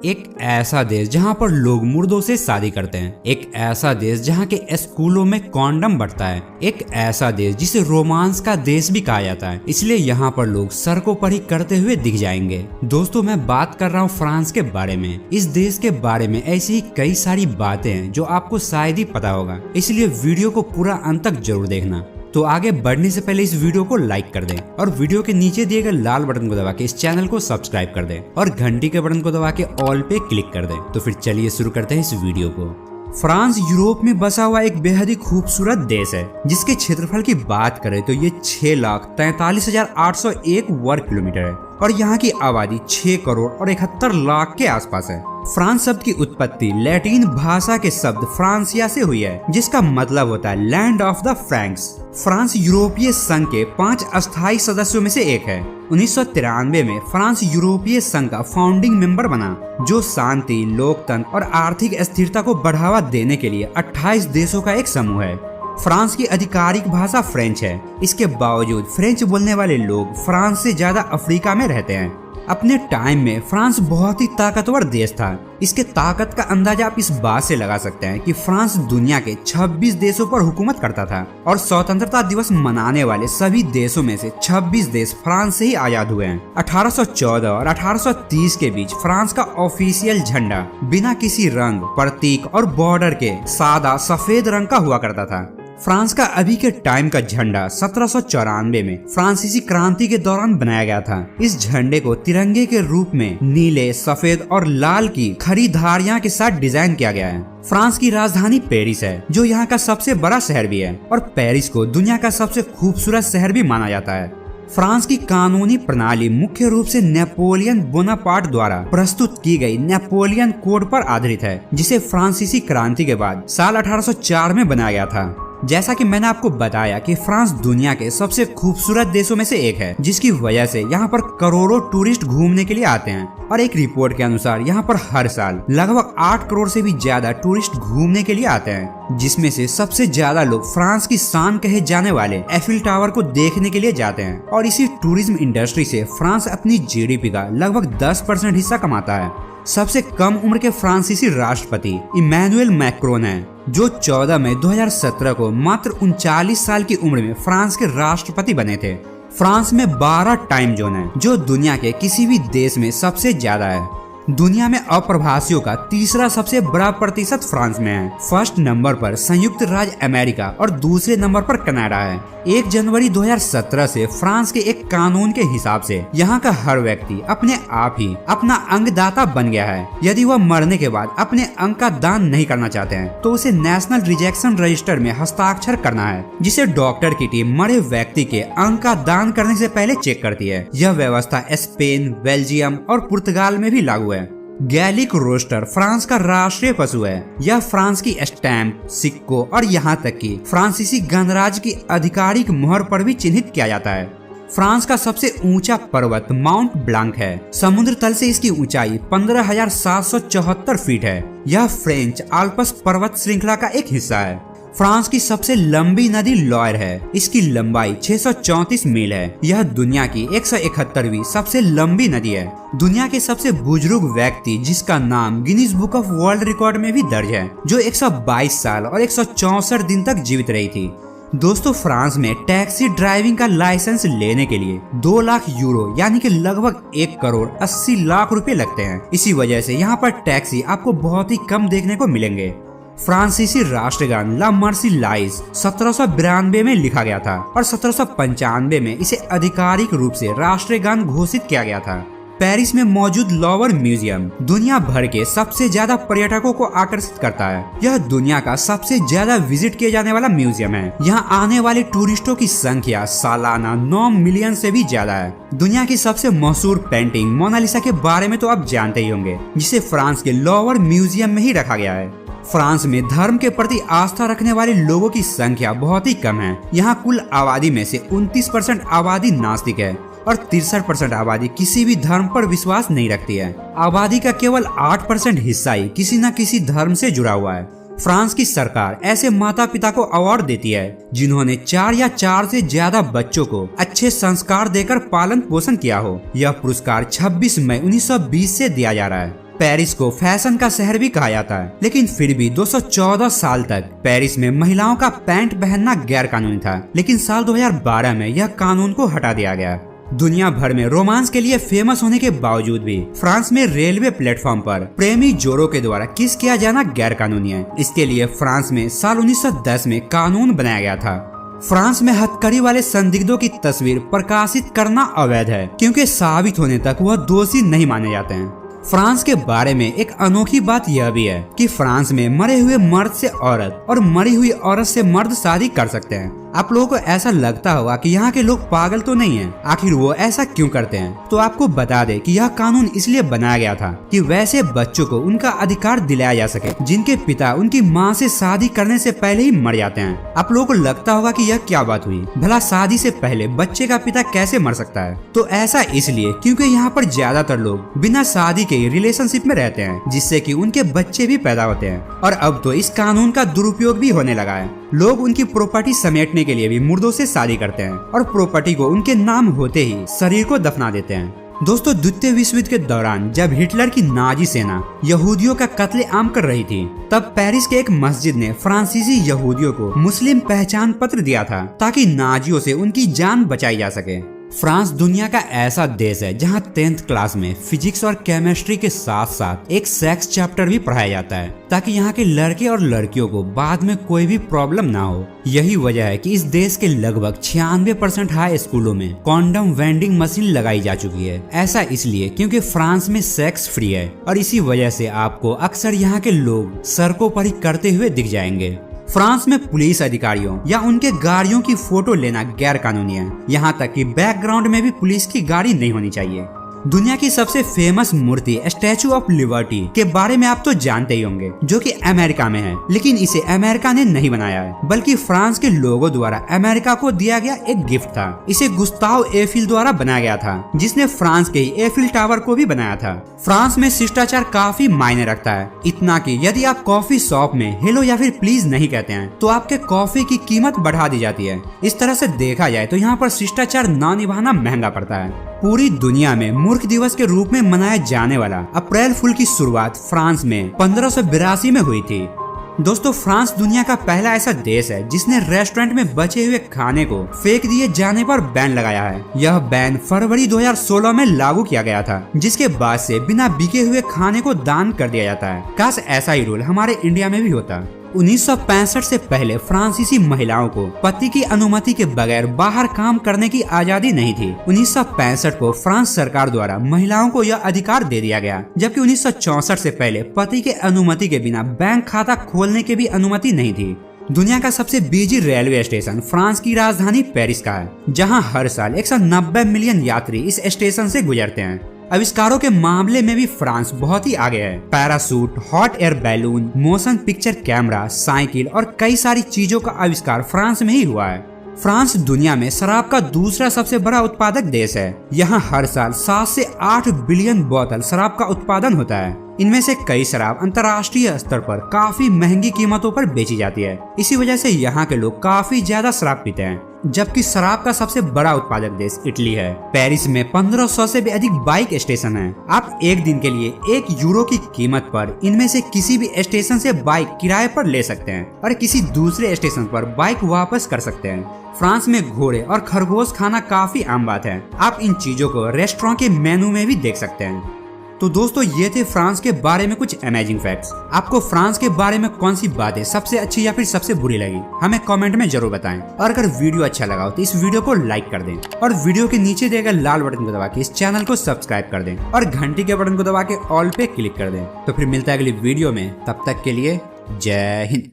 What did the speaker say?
एक ऐसा देश जहां पर लोग मुर्दों से शादी करते हैं, एक ऐसा देश जहां के स्कूलों में कॉन्डम बढ़ता है, एक ऐसा देश जिसे रोमांस का देश भी कहा जाता है। इसलिए यहाँ पर लोग सड़कों पर ही करते हुए दिख जाएंगे। दोस्तों, मैं बात कर रहा हूँ फ्रांस के बारे में। इस देश के बारे में ऐसी ही कई सारी बातें हैं जो आपको शायद ही पता होगा, इसलिए वीडियो को पूरा अंत तक जरूर देखना। तो आगे बढ़ने से पहले इस वीडियो को लाइक कर दें और वीडियो के नीचे दिए गए लाल बटन को दबा के इस चैनल को सब्सक्राइब कर दें और घंटी के बटन को दबा के ऑल पे क्लिक कर दें। तो फिर चलिए शुरू करते हैं इस वीडियो को। फ्रांस यूरोप में बसा हुआ एक बेहद ही खूबसूरत देश है, जिसके क्षेत्रफल की बात करें तो ये 6,43,801 वर्ग किलोमीटर है और यहाँ की आबादी 6 करोड़ और 71 लाख के आसपास है। फ्रांस शब्द की उत्पत्ति लैटिन भाषा के शब्द फ्रांसिया से हुई है, जिसका मतलब होता है land of the Franks. France यूरोपीय संघ के 5 अस्थायी सदस्यों में से एक है। 1993 में फ्रांस यूरोपीय संघ का फाउंडिंग मेंबर बना, जो शांति, लोकतंत्र और आर्थिक स्थिरता को बढ़ावा देने के लिए 28 देशों का एक समूह है। फ्रांस की आधिकारिक भाषा फ्रेंच है। इसके बावजूद फ्रेंच बोलने वाले लोग फ्रांस से ज्यादा अफ्रीका में रहते हैं। अपने टाइम में फ्रांस बहुत ही ताकतवर देश था। इसके ताकत का अंदाजा आप इस बात से लगा सकते हैं कि फ्रांस दुनिया के 26 देशों पर हुकूमत करता था और स्वतंत्रता दिवस मनाने वाले सभी देशों में से 26 देश फ्रांस से ही आजाद हुए हैं। 1814 और 1830 के बीच फ्रांस का ऑफिशियल झंडा बिना किसी रंग, प्रतीक और बॉर्डर के सादा सफेद रंग का हुआ करता था। फ्रांस का अभी के टाइम का झंडा 1794 में फ्रांसीसी क्रांति के दौरान बनाया गया था। इस झंडे को तिरंगे के रूप में नीले, सफेद और लाल की खड़ी धारियां के साथ डिजाइन किया गया है। फ्रांस की राजधानी पेरिस है, जो यहाँ का सबसे बड़ा शहर भी है और पेरिस को दुनिया का सबसे खूबसूरत शहर भी माना जाता है। फ्रांस की कानूनी प्रणाली मुख्य रूप से नेपोलियन बोनापार्ट द्वारा प्रस्तुत की गई नेपोलियन कोड पर आधारित है, जिसे फ्रांसीसी क्रांति के बाद साल 1804 में बनाया गया था। जैसा कि मैंने आपको बताया कि फ्रांस दुनिया के सबसे खूबसूरत देशों में से एक है, जिसकी वजह से यहाँ पर करोड़ों टूरिस्ट घूमने के लिए आते हैं और एक रिपोर्ट के अनुसार यहाँ पर हर साल लगभग 8 करोड़ से भी ज्यादा टूरिस्ट घूमने के लिए आते हैं, जिसमें से सबसे ज्यादा लोग फ्रांस की शान कहे जाने वाले एफिल टावर को देखने के लिए जाते हैं और इसी टूरिज्म इंडस्ट्री से फ्रांस अपनी जीडीपी का लगभग 10% हिस्सा कमाता है। सबसे कम उम्र के फ्रांसीसी राष्ट्रपति इमैनुएल मैक्रोन है, जो 14 मई 2017 को मात्र 39 साल की उम्र में फ्रांस के राष्ट्रपति बने थे। फ्रांस में 12 टाइम जोन है, जो दुनिया के किसी भी देश में सबसे ज्यादा है। दुनिया में अप्रवासियों का तीसरा सबसे बड़ा प्रतिशत फ्रांस में है। फर्स्ट नंबर पर संयुक्त राज्य अमेरिका और दूसरे नंबर पर कनाडा है। 1 जनवरी 2017 से फ्रांस के एक कानून के हिसाब से यहाँ का हर व्यक्ति अपने आप ही अपना अंगदाता बन गया है। यदि वह मरने के बाद अपने अंग का दान नहीं करना चाहते हैं तो उसे नेशनल रिजेक्शन रजिस्टर में हस्ताक्षर करना है, जिसे डॉक्टर की टीम मरे व्यक्ति के अंग का दान करने से पहले चेक करती है। यह व्यवस्था स्पेन, बेल्जियम और पुर्तगाल में भी लागू है। गैलिक रोस्टर फ्रांस का राष्ट्रीय पशु है। यह फ्रांस की स्टैम्प, सिक्कों और यहाँ तक कि फ्रांसीसी गणराज्य की आधिकारिक मुहर पर भी चिन्हित किया जाता है। फ्रांस का सबसे ऊंचा पर्वत माउंट ब्लांक है। समुद्र तल से इसकी ऊंचाई 15,774 फीट है। यह फ्रेंच आल्प्स पर्वत श्रृंखला का एक हिस्सा है। फ्रांस की सबसे लंबी नदी लॉयर है। इसकी लंबाई 634 मील है। यह दुनिया की 171वीं सबसे लंबी नदी है। दुनिया के सबसे बुजुर्ग व्यक्ति, जिसका नाम Guinness book of world record में भी दर्ज है, जो 122 साल और 164 दिन तक जीवित रही थी। दोस्तों, फ्रांस में टैक्सी ड्राइविंग का लाइसेंस लेने के लिए 2 लाख यूरो यानी कि लगभग 1 करोड़ 80 लाख रुपए लगते हैं। इसी वजह से यहाँ पर टैक्सी आपको बहुत ही कम देखने को मिलेंगे। फ्रांसीसी राष्ट्रगान ला मर्सिलाइज 1792 में लिखा गया था और 1795 में इसे आधिकारिक रूप से राष्ट्रगान घोषित किया गया था। पेरिस में मौजूद लॉवर म्यूजियम दुनिया भर के सबसे ज्यादा पर्यटकों को आकर्षित करता है। यह दुनिया का सबसे ज्यादा विजिट किए जाने वाला म्यूजियम है। यहाँ आने वाले टूरिस्टों की संख्या सालाना 9 मिलियन से भी ज्यादा है। दुनिया की सबसे मशहूर पेंटिंग मोनालिसा के बारे में तो आप जानते ही होंगे, जिसे फ्रांस के लॉवर म्यूजियम में ही रखा गया है। फ्रांस में धर्म के प्रति आस्था रखने वाले लोगों की संख्या बहुत ही कम है। यहाँ कुल आबादी में से 29% आबादी नास्तिक है और 63% आबादी किसी भी धर्म पर विश्वास नहीं रखती है। आबादी का केवल 8% हिस्सा ही किसी न किसी धर्म से जुड़ा हुआ है। फ्रांस की सरकार ऐसे माता पिता को अवार्ड देती है जिन्होंने 4 या 4 से ज्यादा बच्चों को अच्छे संस्कार देकर पालन पोषण किया हो। यह पुरस्कार 26 मई 1920 से दिया जा रहा है। पेरिस को फैशन का शहर भी कहा जाता है, लेकिन फिर भी 214 साल तक पेरिस में महिलाओं का पैंट पहनना गैर कानूनी था। लेकिन साल 2012 में यह कानून को हटा दिया गया। दुनिया भर में रोमांस के लिए फेमस होने के बावजूद भी फ्रांस में रेलवे प्लेटफॉर्म पर प्रेमी जोड़ों के द्वारा किस किया जाना गैर कानूनी है। इसके लिए फ्रांस में साल 1910 में कानून बनाया गया था। फ्रांस में हथकड़ी वाले संदिग्धों की तस्वीर प्रकाशित करना अवैध है, क्योंकि साबित होने तक वह दोषी नहीं माने जाते हैं। फ्रांस के बारे में एक अनोखी बात यह भी है कि फ्रांस में मरे हुए मर्द से औरत और मरी हुई औरत से मर्द शादी कर सकते हैं। आप लोगों को ऐसा लगता होगा कि यहाँ के लोग पागल तो नहीं हैं, आखिर वो ऐसा क्यों करते हैं? तो आपको बता दें कि यह कानून इसलिए बनाया गया था कि वैसे बच्चों को उनका अधिकार दिलाया जा सके जिनके पिता उनकी माँ से शादी करने से पहले ही मर जाते हैं। आप लोगों को लगता होगा कि यह क्या बात हुई, भला शादी से पहले बच्चे का पिता कैसे मर सकता है? तो ऐसा इसलिए क्योंकि यहाँ पर ज्यादातर लोग बिना शादी के रिलेशनशिप में रहते हैं, जिससे कि उनके बच्चे भी पैदा होते हैं। और अब तो इस कानून का दुरुपयोग भी होने लगा है। लोग उनकी प्रॉपर्टी समेटने के लिए भी मुर्दों से शादी करते हैं और प्रॉपर्टी को उनके नाम होते ही शरीर को दफना देते हैं। दोस्तों, द्वितीय विश्व युद्ध के दौरान जब हिटलर की नाजी सेना यहूदियों का कत्लेआम कर रही थी, तब पेरिस के एक मस्जिद ने फ्रांसीसी यहूदियों को मुस्लिम पहचान पत्र दिया था ताकि नाजियों से उनकी जान बचाई जा सके। फ्रांस दुनिया का ऐसा देश है जहां 10th क्लास में फिजिक्स और केमिस्ट्री के साथ साथ एक सेक्स चैप्टर भी पढ़ाया जाता है, ताकि यहाँ के लड़के और लड़कियों को बाद में कोई भी प्रॉब्लम ना हो। यही वजह है कि इस देश के लगभग 96% हाई स्कूलों में कॉन्डम वेंडिंग मशीन लगाई जा चुकी है। ऐसा इसलिए क्योंकि फ्रांस में सेक्स फ्री है और इसी वजह से आपको अक्सर यहाँ के लोग सड़कों पर ही करते हुए दिख जाएंगे। फ्रांस में पुलिस अधिकारियों या उनके गाड़ियों की फोटो लेना गैर कानूनी है। यहाँ तक कि बैकग्राउंड में भी पुलिस की गाड़ी नहीं होनी चाहिए। दुनिया की सबसे फेमस मूर्ति स्टैचू ऑफ लिबर्टी के बारे में आप तो जानते ही होंगे, जो कि अमेरिका में है। लेकिन इसे अमेरिका ने नहीं बनाया है, बल्कि फ्रांस के लोगों द्वारा अमेरिका को दिया गया एक गिफ्ट था। इसे गुस्ताव एफिल द्वारा बनाया गया था, जिसने फ्रांस के एफिल टावर को भी बनाया था। फ्रांस में शिष्टाचार काफी मायने रखता है, इतना कि यदि आप कॉफी शॉप में हेलो या फिर प्लीज नहीं कहते हैं तो आपके कॉफी की कीमत बढ़ा दी जाती है। इस तरह से देखा जाए तो यहाँ पर शिष्टाचार न निभाना महंगा पड़ता है। पूरी दुनिया में मूर्ख दिवस के रूप में मनाया जाने वाला अप्रैल फूल की शुरुआत फ्रांस में 1582 में हुई थी। दोस्तों, फ्रांस दुनिया का पहला ऐसा देश है जिसने रेस्टोरेंट में बचे हुए खाने को फेंक दिए जाने पर बैन लगाया है। यह बैन फरवरी 2016 में लागू किया गया था, जिसके बाद से बिना बिके हुए खाने को दान कर दिया जाता है। काश ऐसा ही रूल हमारे इंडिया में भी होता। 1965 से पहले फ्रांसीसी महिलाओं को पति की अनुमति के बगैर बाहर काम करने की आजादी नहीं थी। 1965 को फ्रांस सरकार द्वारा महिलाओं को यह अधिकार दे दिया गया, जबकि 1964 से पहले पति के अनुमति के बिना बैंक खाता खोलने की भी अनुमति नहीं थी। दुनिया का सबसे बिजी रेलवे स्टेशन फ्रांस की राजधानी पेरिस का है, जहां हर साल 190 मिलियन यात्री इस स्टेशन से गुजरते हैं। आविष्कारों के मामले में भी फ्रांस बहुत ही आगे है। Parachute, hot air balloon, motion picture camera, cycle और कई सारी चीजों का आविष्कार फ्रांस में ही हुआ है। फ्रांस दुनिया में शराब का दूसरा सबसे बड़ा उत्पादक देश है। यहाँ हर साल 7 से 8 बिलियन बोतल शराब का उत्पादन होता है। इनमें से कई शराब अंतर्राष्ट्रीय स्तर पर काफी महंगी कीमतों पर बेची जाती है। इसी वजह से यहाँ के लोग काफी ज्यादा शराब पीते हैं। जबकि शराब का सबसे बड़ा उत्पादक देश इटली है। पेरिस में 1500 से भी अधिक बाइक स्टेशन हैं। आप एक दिन के लिए €1 की कीमत पर इनमें से किसी भी स्टेशन से बाइक किराए पर ले सकते हैं और किसी दूसरे स्टेशन पर बाइक वापस कर सकते हैं। फ्रांस में घोड़े और खरगोश खाना काफी आम बात है। आप इन चीजों को रेस्टोरेंट के मेनू में भी देख सकते हैं। तो दोस्तों, ये थे फ्रांस के बारे में कुछ अमेजिंग फैक्ट्स। आपको फ्रांस के बारे में कौन सी बातें सबसे अच्छी या फिर सबसे बुरी लगी, हमें कमेंट में जरूर बताएं। और अगर वीडियो अच्छा लगा हो तो इस वीडियो को लाइक कर दें और वीडियो के नीचे दिए गए लाल बटन को दबा के इस चैनल को सब्सक्राइब कर दें और घंटी के बटन को दबा के ऑल पे क्लिक कर दें। तो फिर मिलता है अगली वीडियो में, तब तक के लिए जय हिंद।